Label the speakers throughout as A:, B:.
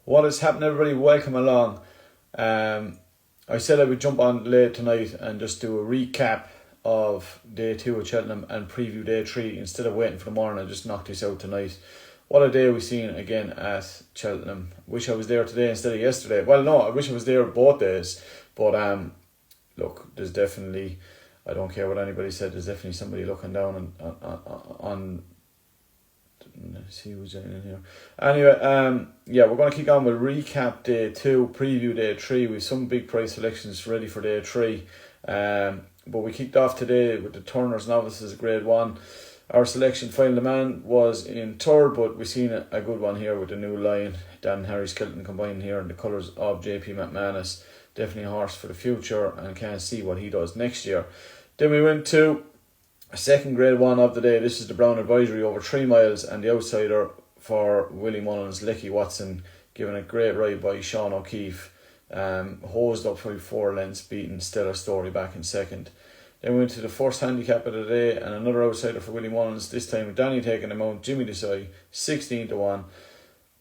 A: What is happening, everybody? Welcome along. I said I would jump on late tonight and just do a recap of day 2 at Cheltenham and preview day 3 instead of waiting for the morning. I just knocked this out tonight. What a day we've seen again at Cheltenham. Wish I was there today instead of yesterday. Well, no, I wish I was there both days. But look, there's definitely, I don't care what anybody said, there's definitely somebody looking down on let's see who's in here. Anyway, we're going to kick on. We'll recap day 2, preview day 3. We've some big prize selections ready for day 3. But we kicked off today with the Turners Novices Grade 1. Our selection, Final Man, was in third, but we've seen a good one here with the new line, Dan and Harry Skelton combined here in the colours of JP McManus. Definitely a horse for the future, and can't see what he does next year. Then we went to a second Grade 1 of the day. This is the Brown Advisory over 3 miles, and the outsider for Willie Mullins, Lecky Watson, given a great ride by Sean O'Keefe. Hosed up by 4 lengths, beating Stellar Story back in second. Then we went to the first handicap of the day, and another outsider for Willie Mullins, this time with Danny taking him out. Jimmy Desai, 16-1,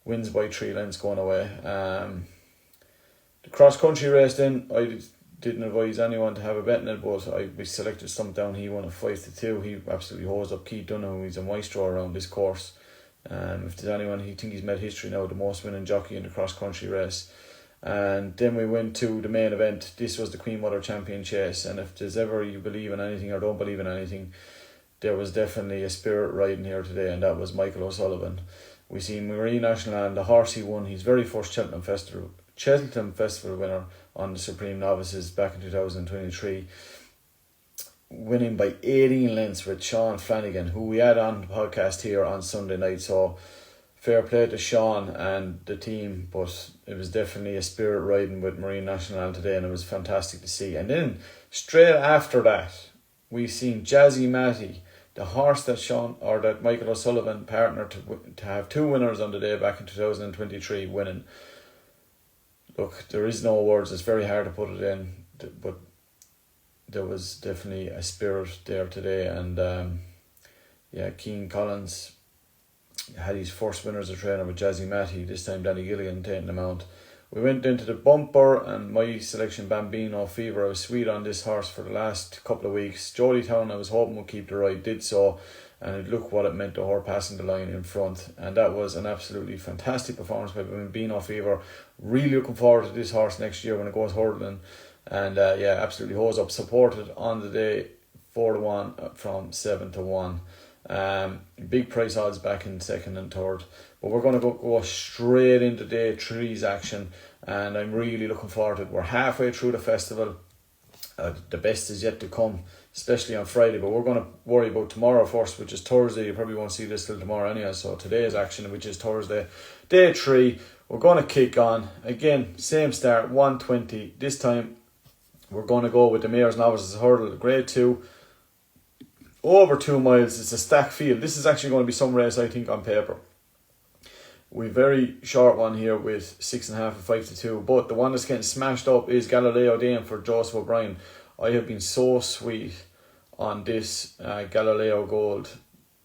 A: wins by 3 lengths going away. The cross country race then, I didn't advise anyone to have a bet in it, but we selected Stump Down. He won a 5-2. He absolutely hosed up Keith Dunham, who's a maestro around this course. If there's anyone, he think he's made history now, the most winning jockey in the cross country race. And then we went to the main event. This was the Queen Mother Champion Chase, and if there's ever you believe in anything or don't believe in anything, there was definitely a spirit riding here today, and that was Michael O'Sullivan. We see Marine National, and the horse he won, his very first Cheltenham Festival winner on the Supreme Novices back in 2023, winning by 18 lengths with Sean Flanagan, who we had on the podcast here on Sunday night. So fair play to Sean and the team, but it was definitely a spirit riding with Marine National today, and it was fantastic to see. And then straight after that, we seen Jazzy Matty, the horse that Michael O'Sullivan partnered to have 2 winners on the day back in 2023, winning. Look, there is no words. It's very hard to put it in, but there was definitely a spirit there today. And Keane Collins had his first winner as a trainer with Jazzy Matty, this time Danny Gilligan taking them out. We went into the bumper, and my selection, Bambino Fever, I was sweet on this horse for the last couple of weeks. Jolly Town, I was hoping would keep the ride, did so, and look what it meant to her passing the line in front. And that was an absolutely fantastic performance by Bambino Fever. Really looking forward to this horse next year when it goes hurdling. And absolutely hose up, supported on the day 4-1 from 7-1. Big price odds back in second and third, but we're going to go straight into day 3's action, and I'm really looking forward to it. We're halfway through the festival. The best is yet to come, especially on Friday, but we're going to worry about tomorrow first, which is Thursday. You probably won't see this till tomorrow anyway. So today's action, which is Thursday, day 3, we're going to kick on again. Same start, 1:20. This time we're going to go with the Mayor's Novices Hurdle, Grade 2. Over 2 miles. It's a stacked field. This is actually going to be some race, I think, on paper. We're very short one here with 6.5 and 5-2, but the one that's getting smashed up is Galileo Dame for Joseph O'Brien. I have been so sweet on this Galileo Gold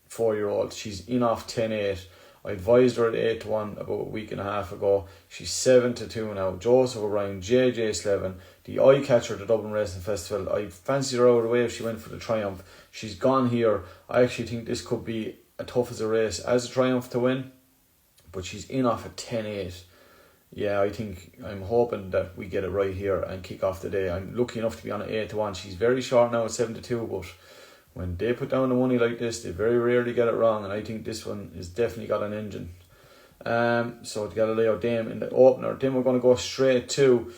A: 4-year-old. She's in off 10-8. I advised her at 8-1 about a week and a half ago. She's 7-2 now. Joseph O'Brien, JJ Slevin, the eye catcher at the Dublin Racing Festival. I fancied her out of the way if she went for the Triumph. She's gone here. I actually think this could be as tough as a race as a Triumph to win, but she's in off at 10-8. Yeah, I'm hoping that we get it right here and kick off the day. I'm lucky enough to be on at 8-1. She's very short now at 7-2, but when they put down the money like this, they very rarely get it wrong, and I think this one has definitely got an engine. So the Galileo Dame in the opener. Then we're going to go straight to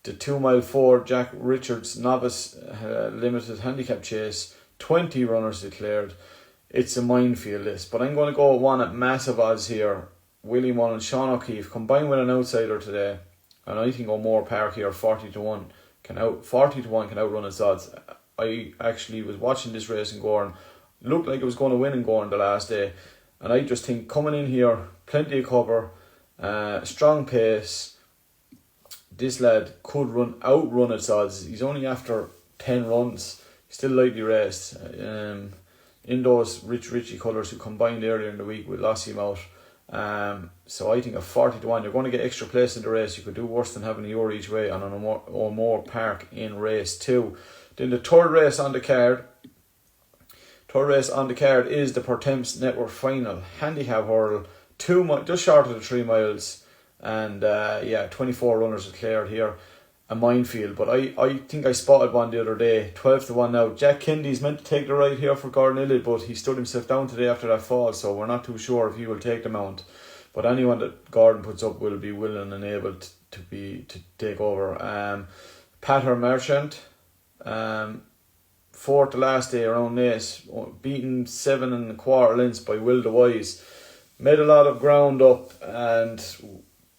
A: the 2 mile 4 Jack Richards Novice Limited Handicap Chase. 20 runners declared. It's a minefield this, but I'm going to go one at massive odds here. Willie Mullins, Sean O'Keefe combined with an outsider today, and I think O'More Park here 40-1 can outrun its odds. I actually was watching this race in Gorn, looked like it was going to win in Gorn the last day, and I just think coming in here, plenty of cover, strong pace. This lad could outrun its odds. He's only after 10 runs. He's still lightly raced. In those Richie colours who combined earlier in the week, we lost him out. So I think a 40 to 1, you're going to get extra place in the race. You could do worse than having a euro each way on an O'More Park in race 2. Then the third race on the card is the Pertemps Network Final Handicap Hurdle, just short of the 3 miles, and 24 runners declared here. A minefield, but I think I spotted one the other day, 12 to 1 now. Jack Kennedy's meant to take the ride here for Gordon Illett, but he stood himself down today after that fall, so we're not too sure if he will take the mount. But anyone that Gordon puts up will be willing and able to take over. Pater Merchant, fourth to last day around Naas, beaten 7 1/4 lengths by Will the Wise. Made a lot of ground up and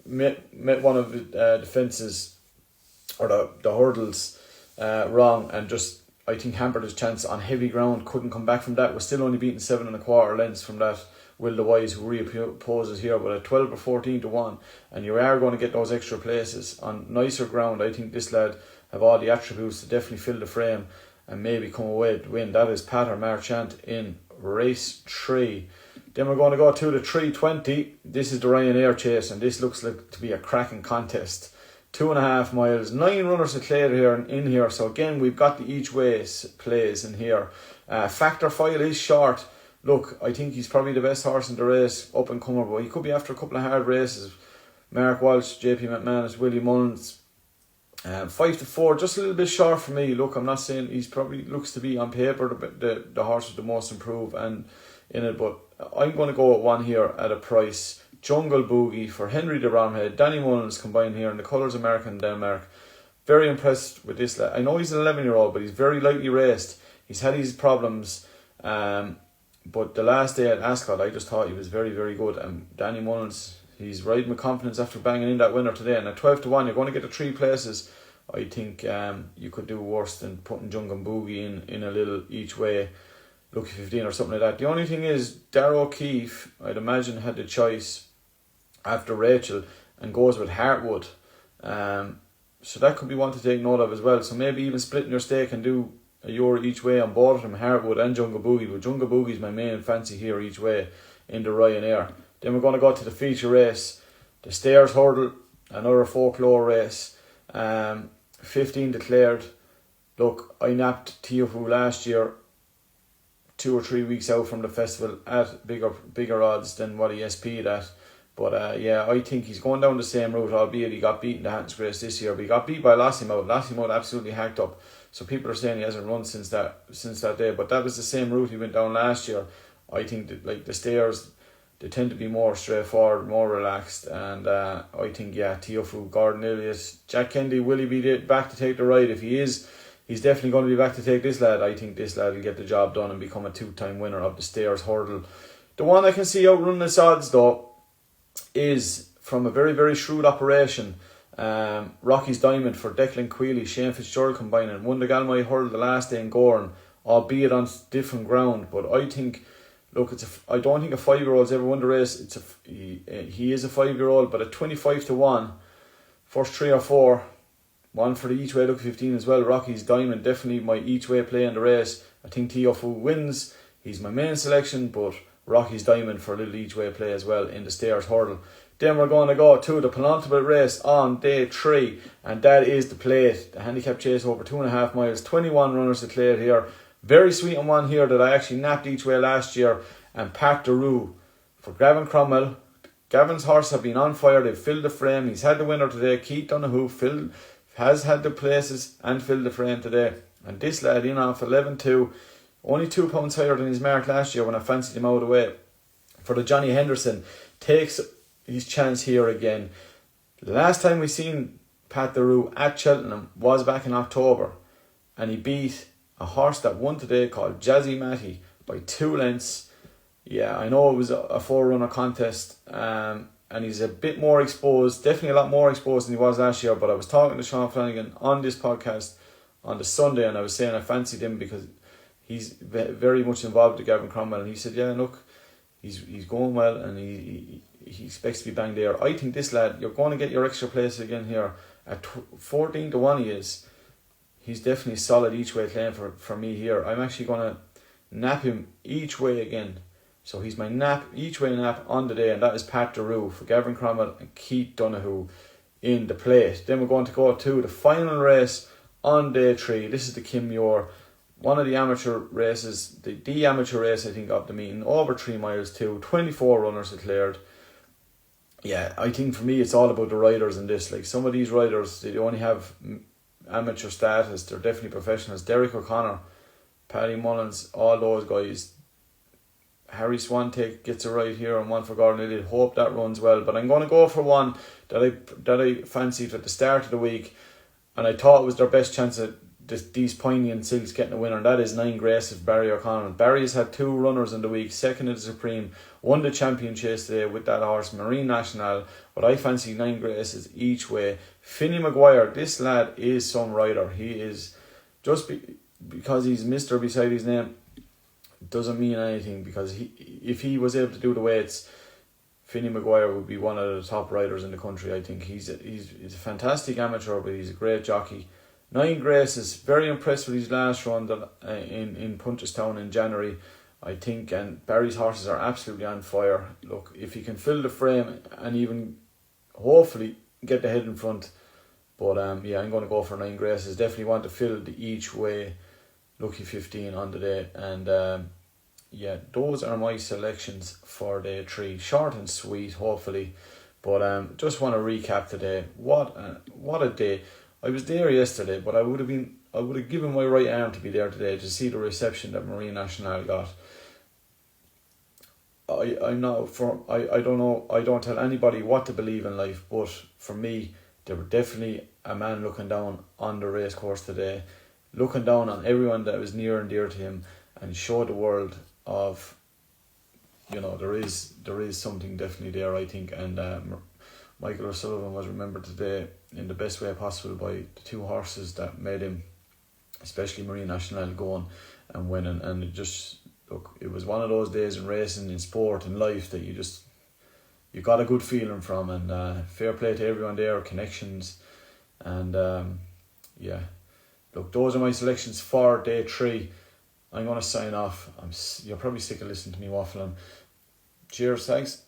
A: met one of the fences or the hurdles wrong, and just I think hampered his chance on heavy ground. Couldn't come back from that. Was still only beaten 7 1/4 lengths from that Will the Wise, who reopposes here, but at 12 or 14 to 1, and you are going to get those extra places on nicer ground. I think this lad have all the attributes to definitely fill the frame and maybe come away to win. That is Pater Marchant in race 3. Then we're going to go to the 320. This is the Ryanair chase, and this looks like to be a cracking contest. 2.5 miles, 9 runners declared here and in here. So again, we've got the each way plays in here. Factor File is short. Look, I think he's probably the best horse in the race, up and comer, but he could be after a couple of hard races. Mark Walsh, JP McManus, Willie Mullins. 5 to 4, just a little bit short for me. Look, I'm not saying he's probably looks to be on paper the horse with the most improved and in it, but I'm going to go at one here at a price. Jungle Boogie for Henry de Bromhead, Danny Mullins combined here in the colours American Denmark. Very impressed with this lad. I know he's an 11-year-old, but he's very lightly raced. He's had his problems, but the last day at Ascot, I just thought he was very, very good. And Danny Mullins, he's riding with confidence after banging in that winner today. And at 12 to 1, you're going to get the 3 places. I think you could do worse than putting Jungle Boogie in a little each way, Lucky 15 or something like that. The only thing is, Darrow O'Keefe, I'd imagine, had the choice after Rachel and goes with Heartwood. So that could be one to take note of as well. So maybe even splitting your stake and do a euro each way on both of them, Heartwood and Jungle Boogie. But Jungle Boogie is my main fancy here each way in the Ryanair. Then we're going to go to the feature race, the Stairs Hurdle, another folklore race. 15 declared. Look, I napped Teofu last year 2 or 3 weeks out from the festival at bigger odds than what he SP'd at. But I think he's going down the same route, albeit he got beaten the Hattons Grace this year. But he got beat by Lossymouth. Lossymouth absolutely hacked up. So people are saying he hasn't run since that day. But that was the same route he went down last year. I think that, like, the Stairs, they tend to be more straightforward, more relaxed. And I think, Teofu, Gordon Elliott, Jack Kennedy, will he be back to take the ride? If he is, he's definitely going to be back to take this lad. I think this lad will get the job done and become a 2-time winner of the Stairs Hurdle. The one I can see outrunning his odds, though, is from a very, very shrewd operation. Rocky's Diamond for Declan Queally, Shane Fitzgerald combining. Won the Galway Hurdle the last day in Gorn, albeit on different ground. But I think, look, I don't think a 5-year-old's ever won the race. He is a 5-year-old, but at 25 to 1, first 3 or 4, one for the each way, look 15 as well. Rocky's Diamond, definitely my each way play in the race. I think Teofu wins. He's my main selection, but Rocky's Diamond for a little each way play as well in the Stairs Hurdle. Then we're going to go to the penultimate race on day 3, and that is the plate. The handicap chase over 2.5 miles, 21 runners declared here. Very sweet on one here that I actually napped each way last year, and Park the Roo for Gavin Cromwell. Gavin's horse have been on fire. They've filled the frame. He's had the winner today. Keith Donahue has had the places and filled the frame today. And this lad in off 11-2. Only 2 pounds higher than his mark last year when I fancied him out of the way. For the Johnny Henderson, takes his chance here again. The last time we seen Pat the Roo at Cheltenham was back in October, and he beat a horse that won today called Jazzy Matty by 2 lengths. Yeah, I know it was a 4-runner contest, and he's a bit more exposed, definitely a lot more exposed than he was last year. But I was talking to Sean Flanagan on this podcast on the Sunday, and I was saying I fancied him because he's very much involved with Gavin Cromwell, and he said, yeah, look, he's going well, and he expects to be bang there. I think this lad, you're going to get your extra place again here at 14 to 1. He's definitely solid each way claim for me here. I'm actually going to nap him each way again So he's my each way nap on the day, and that is Pat Daru for Gavin Cromwell and Keith Donoghue in the plate. Then we're going to go to the final race on day 3. This is the Kim Muir, one of the amateur races, the amateur race I think of the meeting, over 3 miles too. 24 runners declared. Yeah, I think for me it's all about the riders in this. Like some of these riders, they only have amateur status, they're definitely professionals. Derek O'Connor, Paddy Mullins, all those guys. Harry Swantek gets a ride here and one for Gordon Elliott. Hope that runs well. But I'm going to go for one that I fancied at the start of the week, and I thought it was their best chance at these Piney and Silks getting a winner, and that is 9 Grace of Barry O'Connor. Barry's had 2 runners in the week, second in the Supreme, won the champion chase today with that horse, Marine National, but I fancy 9 Graces each way. Finney Maguire, this lad is some rider. He is, because he's Mr. beside his name, doesn't mean anything, because if he was able to do the weights, Finney Maguire would be one of the top riders in the country. I think he's a fantastic amateur, but he's a great jockey. 9 Graces, very impressed with his last run in Punchestown in January, I think, and Barry's horses are absolutely on fire. Look, if he can fill the frame and even hopefully get the head in front, but yeah, I'm going to go for 9 Graces. Definitely want to fill the each way lucky 15 on the day, and yeah, those are my selections for day 3. Short and sweet, hopefully, but just want to recap today. What a day! I was there yesterday, but I would have given my right arm to be there today to see the reception that Marine National got. I don't know. I don't tell anybody what to believe in life, but for me, there were definitely a man looking down on the race course today, looking down on everyone that was near and dear to him, and showed the world of, there is something definitely there, I think, and Michael O'Sullivan was remembered today in the best way possible by the 2 horses that made him, especially Marine National, going and winning. And it was one of those days in racing, in sport, in life, that you got a good feeling from, and fair play to everyone there, connections, and yeah. Look, those are my selections for day 3. I'm going to sign off. You're probably sick of listening to me waffling. Cheers, thanks.